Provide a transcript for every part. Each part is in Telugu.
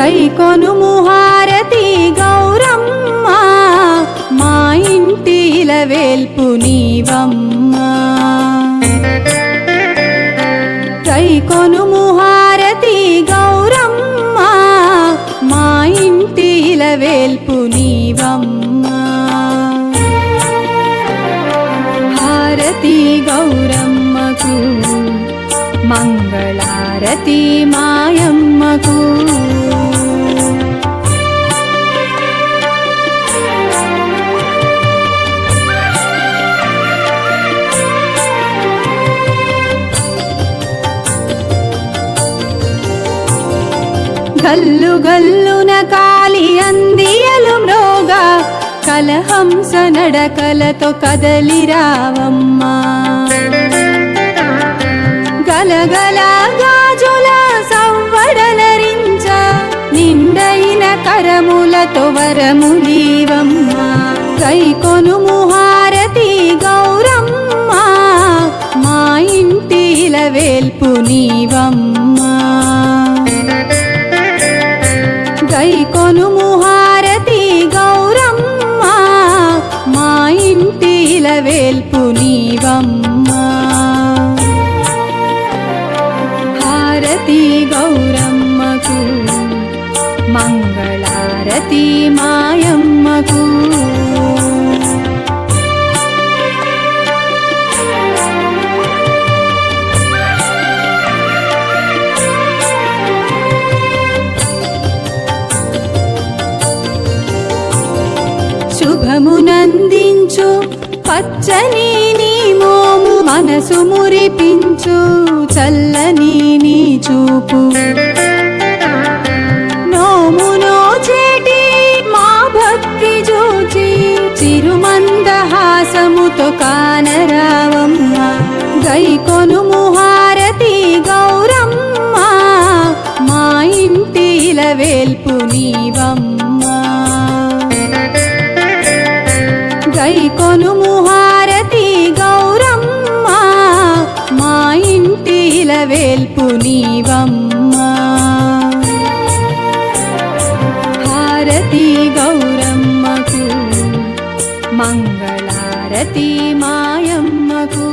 గైకొనుము హారతి గౌరమ్మ మా ఇంటి ఇలవేల్పు నీవమ్మ గైకొనుము హారతి గౌరమ్మ మా ఇంటి ఇలవేల్పు నీవమ్మ హారతి గౌరమ్మకు మంగళారతి మాయమ్మకు గల్లు గల్లున కాలి అందియలు మ్రోగ కలహంస నడకలతో కదలిరావమ్మా గలగల గాజుల సవ్వడలరించ నిండైన కరములతో వరములీవమ్మా గైకొనుము హారతి గౌరమ్మ మా ఇంటి ఇలవేల్పు నీవమ్మా గైకొనుము హారతి గౌరమ్మ మా ఇంటి ఇలవేల్పు నీవమ్మా హారతి గౌరమ్మకు మంగళారతి మాయమ్మకు శుభమునందించు పచ్చని నీ మోము మనసు మురిపించు చల్లని నీ చూపు నోము నోచేటి మా భక్తి జూచి చిరుమందహాసముతో కానరావమ్మ గైకొనుము హారతి గౌరమ్మ మా ఇంటి ఇలవేల్పు నీవమ్మ గైకొనుము హారతి గౌరమ్మ మా ఇంటి ఇలవేల్పు నీవమ్మ హారతి గౌరమ్మకు మంగళారతి మాయమ్మకు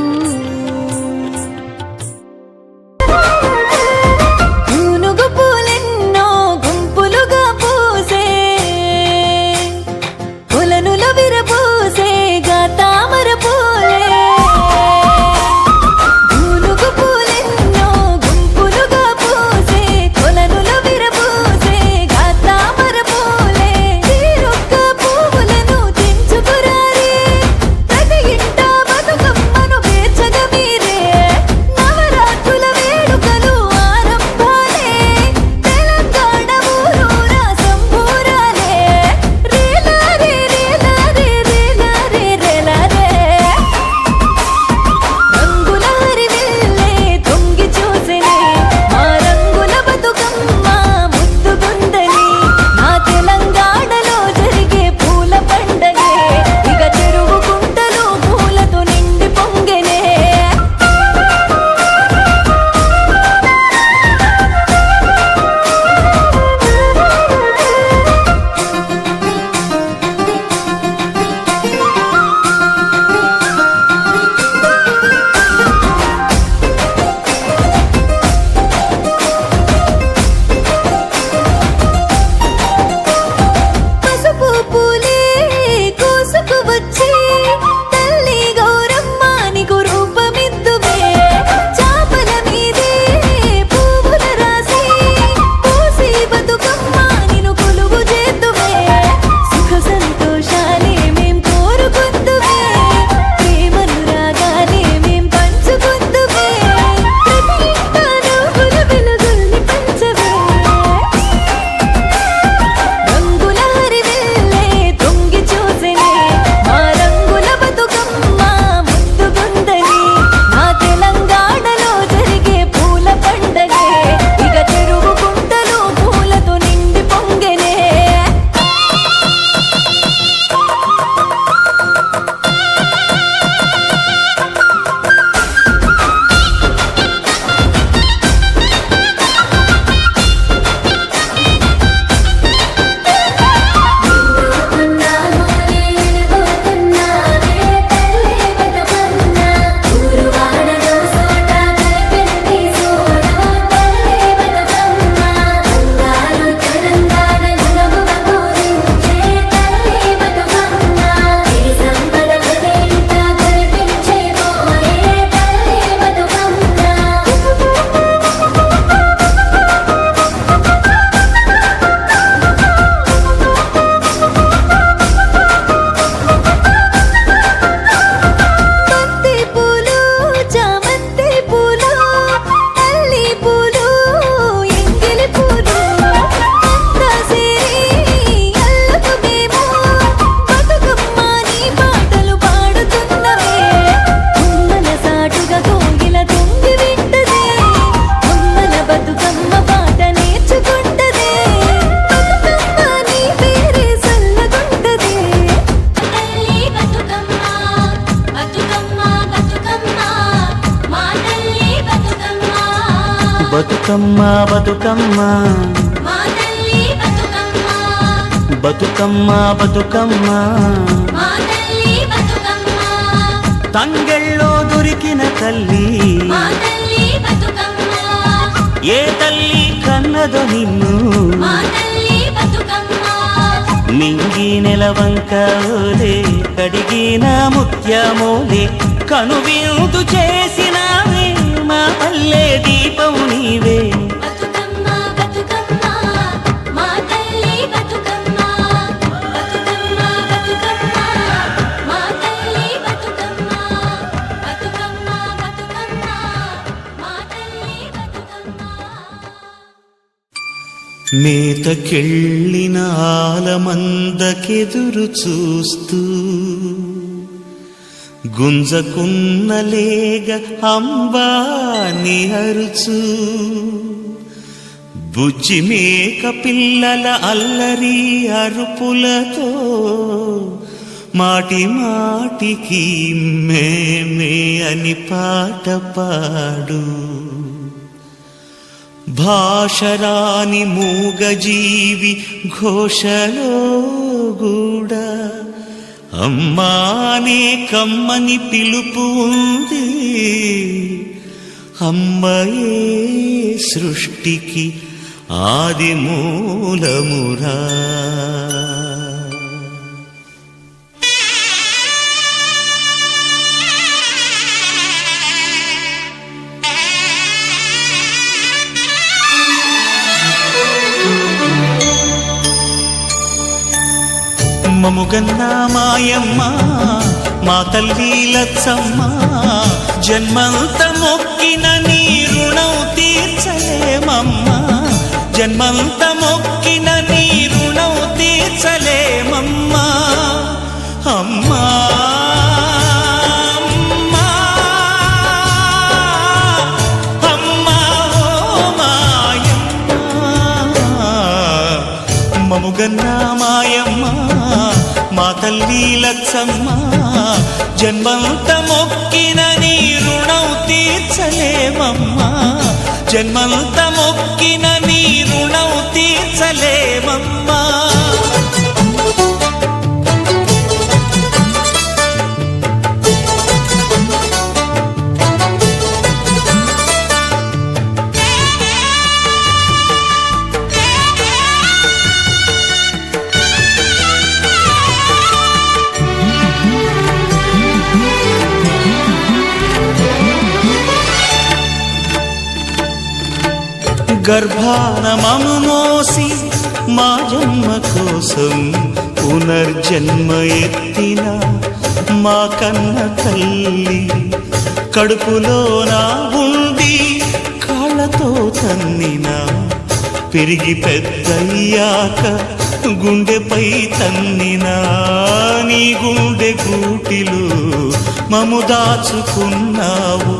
ఇంట బతుకమ్మ బతుకమ్మ మా తల్లి బతుకమ్మ బతుకమ్మ బతుకమ్మ మా తల్లి బతుకమ్మ తంగెళ్ళో దొరికిన తల్లి మా తల్లి బతుకమ్మ ఏ తల్లి కన్నదో నిన్ను మా తల్లి బతుకమ్మ నింగి నెలవంక ఓలే కడిగిన ముత్యమోలే కనువిందు చేసినావే మా పల్లె దీపం నీవే బతుకమ్మ బతుకమ్మ మా తల్లి బతుకమ్మ బతుకమ్మ బతుకమ్మ మా తల్లి బతుకమ్మ బతుకమ్మ బతుకమ్మ మా తల్లి బతుకమ్మ మేతకెళ్ళిన ఆలమందకెదురు చూస్తూ గుంజకున్నలేగ అంబాని అరుచు బుజ్జి మేక పిల్లల అల్లరి అరుపులతో మాటి మాటికి మేమే అని పాట పాడు భాషరాని మూగజీవి ఘోషలో కూడా అమ్మానే కమ్మని పిలుపు ఉంది అమ్మయే సృష్టికి ఆది మూలమురా మముగన్న మాయమ్మ మా తల్లి లచ్చమ్మ జన్మంత మొక్కిన నీ రుణం తీర్చలేమమ్మ జన్మంత మొక్కిన నీ రుణం తీర్చలేమమ్మ అమ్మా మముగన్న మాయమ్మ మా తల్లి లచ్చమ్మ జన్మంత మొక్కిన నీ రుణం తీర్చలేమమ్మా జన్మంత మొక్కిన నీ రుణం తీర్చలేమమ్మా గర్భాన మము మోసి మా జన్మ కోసం పునర్జన్మ ఎత్తిన మా కన్న తల్లి కడుపులో నా ఉండి కాళ్ళతో తన్నిన పెరిగి పెద్దయ్యాక గుండెపై తన్నిన నీ గుండె గూటిలో మము దాచుకున్నావు